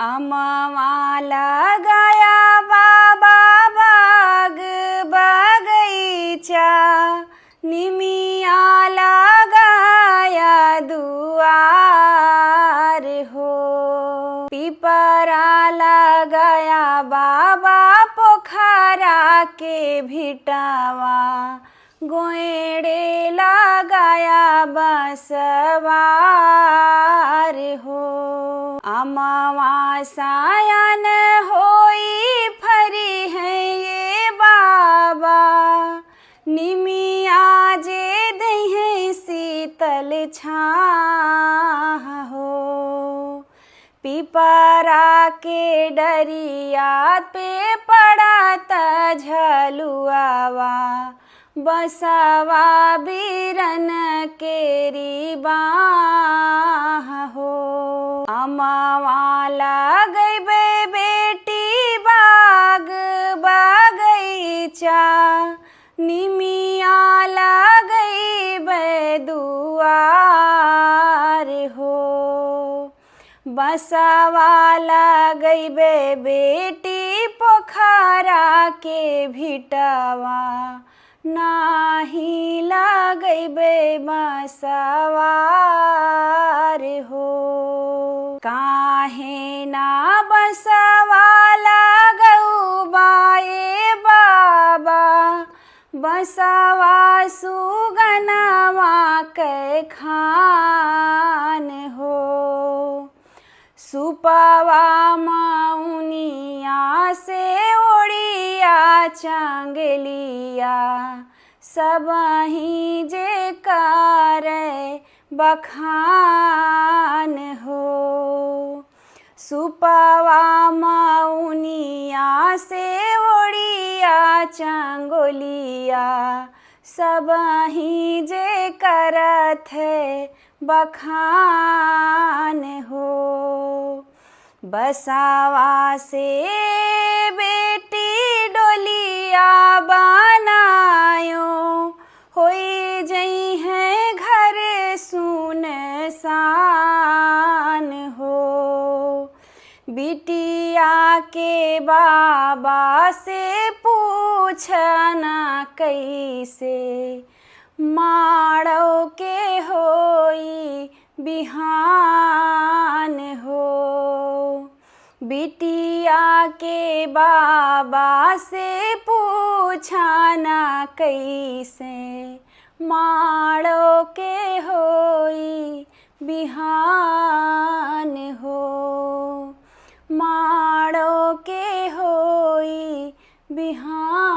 अमवा लगाया बाबा बाग बगीचा, निमिया लगाया दुआर हो। पिपरा लगाया बाबा पोखरा के भिटावा, गोएड़े लगाया बसवार हो। अमवा सायन होई फरी है ये बाबा, निमिया जे दही शीतल छाह हो। पिपरा के डरिया पे पड़त झलुआवा, बसवा बीरन केरी बाह हो। अमवा लगैबे बेटी बाग बगीचा, निमिया लगैबे दुआर हो। बसवा लगैबे बेटी पोखरा के भिटवा, नाही लगैबे बसवार हो। काहे ना बसवा लगऊ बाए बाबा, बसवा सुगनवा के खान हो। सुपवा मौनिया से ओड़िया चंगलिया, सबही जे करे बखान हो। सुपवा मौनिया से ओड़िया चंगोलिया, सबही जे करत है बखान हो। बसवा से बेटी डोलिया बनायो, होई जई है घर सुनसान हो। बिटिया के बाबा से पूछना कैसे, माड़ो के होई बिहान हो। बिटिया के बाबा से पूछना कैसे, माड़ो के होई बिहान हो। माड़ो के होई बिहान।